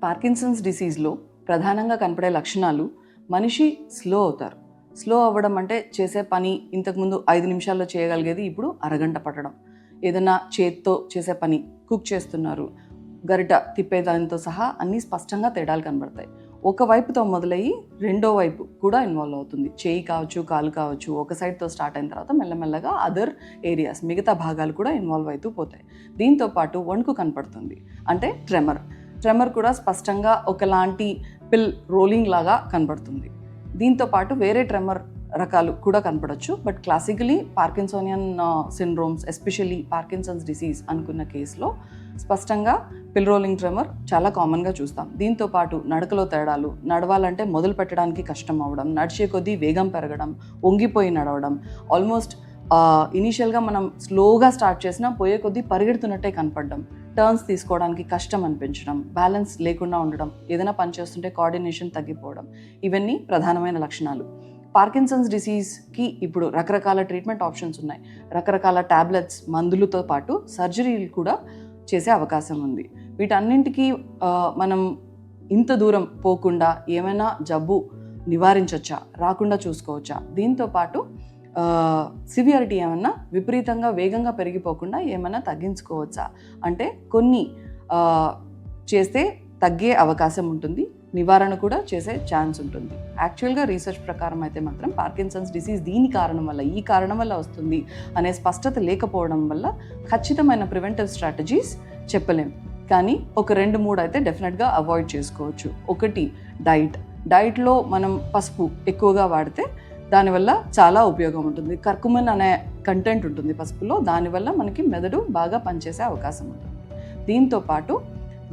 Parkinson's డిసీజ్లో ప్రధానంగా కనపడే లక్షణాలు మనిషి స్లో అవుతారు. స్లో అవ్వడం అంటే చేసే పని ఇంతకుముందు 5 నిమిషాల్లో చేయగలిగేది ఇప్పుడు అరగంట పట్టడం. ఏదైనా చేత్తో చేసే పని, కుక్ చేస్తున్నారు, గరిట తిప్పేదానితో సహా అన్నీ స్పష్టంగా తేడాలు కనబడతాయి. ఒక వైపుతో మొదలయ్యి రెండో వైపు కూడా ఇన్వాల్వ్ అవుతుంది. చేయి కావచ్చు, కాలు కావచ్చు, ఒక సైడ్తో స్టార్ట్ అయిన తర్వాత మెల్లమెల్లగా అదర్ ఏరియాస్, మిగతా భాగాలు కూడా ఇన్వాల్వ్ అవుతూ పోతాయి. దీంతో పాటు వణుకు కనపడుతుంది, అంటే ట్రెమర్ కూడా స్పష్టంగా ఒకలాంటి పిల్ రోలింగ్ లాగా కనబడుతుంది. దీంతో పాటు వేరే ట్రెమర్ రకాలు కూడా కనపడవచ్చు. But classically parkinsonian syndromes, especially Parkinson's disease అనుకున్న కేసులో స్పష్టంగా పిల్ రోలింగ్ ట్రెమర్ చాలా కామన్గా చూస్తాం. దీంతో పాటు నడకలో తేడాలు, నడవాలంటే మొదలు పెట్టడానికి కష్టం అవ్వడం, నడిచే కొద్దీ వేగం పెరగడం, వంగిపోయి నడవడం, ఆల్మోస్ట్ ఇనీషియల్గా మనం స్లోగా స్టార్ట్ చేసినా పోయే కొద్దీ పరిగెడుతున్నట్టే కనపడడం, టర్న్స్ తీసుకోవడానికి కష్టం అనిపించడం, బ్యాలెన్స్ లేకుండా ఉండడం, ఏదైనా పని చేస్తుంటే కోఆర్డినేషన్ తగ్గిపోవడం, ఇవన్నీ ప్రధానమైన లక్షణాలు. పార్కిన్సన్స్ డిసీజ్కి ఇప్పుడు రకరకాల ట్రీట్మెంట్ ఆప్షన్స్ ఉన్నాయి. రకరకాల టాబ్లెట్స్, మందులతో పాటు సర్జరీలు కూడా చేసే అవకాశం ఉంది. వీటన్నింటికి మనం ఇంత దూరం పోకుండా ఏమైనా జబ్బు నివారించవచ్చా, రాకుండా చూసుకోవచ్చా, దీంతో పాటు సివియారిటీ ఏమన్నా విపరీతంగా వేగంగా పెరిగిపోకుండా ఏమన్నా తగ్గించుకోవచ్చా అంటే కొన్ని చేస్తే తగ్గే అవకాశం ఉంటుంది, నివారణ కూడా చేసే ఛాన్స్ ఉంటుంది. యాక్చువల్గా రీసెర్చ్ ప్రకారం అయితే మాత్రం పార్కిన్సన్స్ డిసీజ్ దీని కారణం వల్ల, ఈ కారణం వల్ల వస్తుంది అనే స్పష్టత లేకపోవడం వల్ల ఖచ్చితమైన ప్రివెంటివ్ స్ట్రాటజీస్ చెప్పలేం. కానీ ఒక 2-3 అయితే డెఫినెట్గా అవాయిడ్ చేసుకోవచ్చు. ఒకటి డైట్లో మనం పసుపు ఎక్కువగా వాడితే దానివల్ల చాలా ఉపయోగం ఉంటుంది. కర్కుమిన్ అనే కంటెంట్ ఉంటుంది పసుపులో, దానివల్ల మనకి మెదడు బాగా పనిచేసే అవకాశం ఉంటుంది. దీంతో పాటు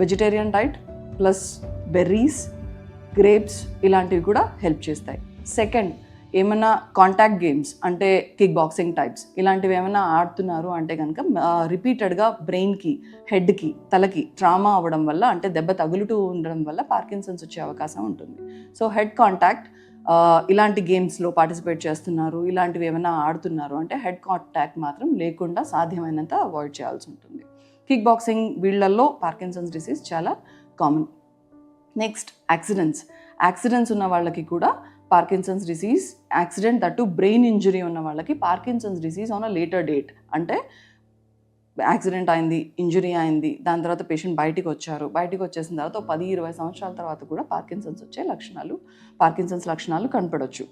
vegetarian diet plus berries, grapes ఇలాంటివి కూడా హెల్ప్ చేస్తాయి. సెకండ్, ఏమైనా కాంటాక్ట్ గేమ్స్ అంటే కిక్ బాక్సింగ్ టైప్స్ ఇలాంటివి ఏమైనా ఆడుతున్నారు అంటే కనుక రిపీటెడ్గా బ్రెయిన్కి, హెడ్కి, తలకి ట్రామా అవ్వడం వల్ల, అంటే దెబ్బ తగులుతూ ఉండడం వల్ల పార్కిన్సన్స్ వచ్చే అవకాశం ఉంటుంది. సో హెడ్ కాంటాక్ట్, ఇలాంటి గేమ్స్లో పార్టిసిపేట్ చేస్తున్నారు, ఇలాంటివి ఏమైనా ఆడుతున్నారు అంటే హెడ్ కాంటాక్ట్ మాత్రం లేకుండా సాధ్యమైనంత అవాయిడ్ చేయాల్సి ఉంటుంది. కిక్ బాక్సింగ్ వీళ్ళల్లో పార్కిన్సన్స్ డిసీజ్ చాలా కామన్. నెక్స్ట్, యాక్సిడెంట్స్ ఉన్న వాళ్ళకి కూడా Parkinson's disease, accident that brain injury ఉన్న వాళ్ళకి Parkinson's disease on a later date, అంటే యాక్సిడెంట్ అయింది, ఇంజరీ అయింది, దాని తర్వాత పేషెంట్ బయటికి వచ్చేసిన తర్వాత 10-20 సంవత్సరాల తర్వాత కూడా పార్కిన్సన్స్ లక్షణాలు కనపడవచ్చు.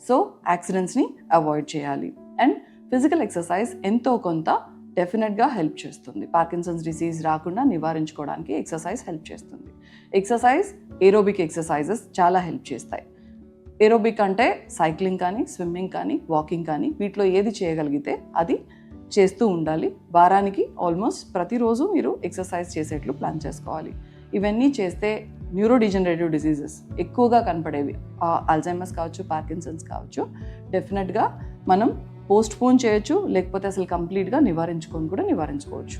సో యాక్సిడెంట్స్ని అవాయిడ్ చేయాలి. అండ్ ఫిజికల్ ఎక్సర్సైజ్ ఎంతో కొంత డెఫినెట్గా హెల్ప్ చేస్తుంది. పార్కిన్సన్స్ డిసీజ్ రాకుండా నివారించుకోవడానికి ఎక్సర్సైజ్ హెల్ప్ చేస్తుంది. ఏరోబిక్ ఎక్సర్సైజెస్ చాలా హెల్ప్ చేస్తాయి. ఏరోబిక్ అంటే సైక్లింగ్ కానీ, స్విమ్మింగ్ కానీ, వాకింగ్ కానీ, వీటిలో ఏది చేయగలిగితే అది చేస్తూ ఉండాలి. వారానికి ఆల్మోస్ట్ ప్రతిరోజు మీరు ఎక్సర్సైజ్ చేసేట్లు ప్లాన్ చేసుకోవాలి. ఇవన్నీ చేస్తే న్యూరోడిజనరేటివ్ డిసీజెస్ ఎక్కువగా కనపడేవి, అల్జైమర్స్ కావచ్చు, పార్కిన్సన్స్ కావచ్చు, డెఫినెట్గా మనం పోస్ట్పోన్ చేయొచ్చు, లేకపోతే అసలు కంప్లీట్గా నివారించుకోవచ్చు.